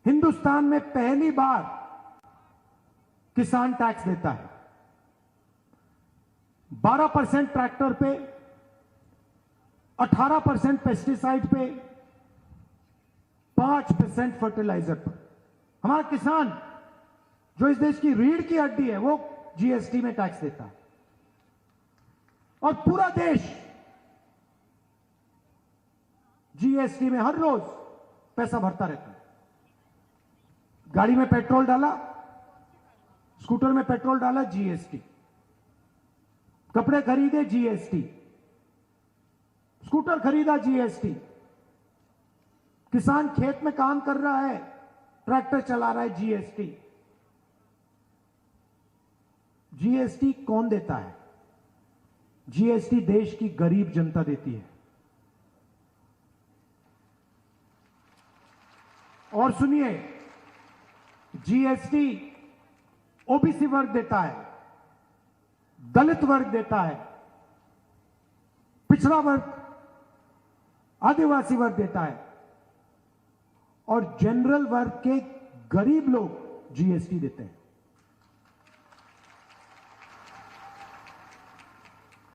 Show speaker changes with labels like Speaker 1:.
Speaker 1: हिंदुस्तान में पहली बार किसान टैक्स देता है। 12% ट्रैक्टर पे, 18% पेस्टिसाइड पे, 5% फर्टिलाइजर पर। हमारा किसान जो इस देश की रीढ़ की हड्डी है वो जीएसटी में टैक्स देता है और पूरा देश जीएसटी में हर रोज पैसा भरता रहता है। गाड़ी में पेट्रोल डाला, स्कूटर में पेट्रोल डाला, जीएसटी। कपड़े खरीदे, जीएसटी। स्कूटर खरीदा, जीएसटी। किसान खेत में काम कर रहा है, ट्रैक्टर चला रहा है, जीएसटी। जीएसटी कौन देता है? जीएसटी देश की गरीब जनता देती है। और सुनिए, जीएसटी ओबीसी वर्ग देता है, दलित वर्ग देता है, पिछड़ा वर्ग, आदिवासी वर्ग देता है और जनरल वर्ग के गरीब लोग जीएसटी देते हैं।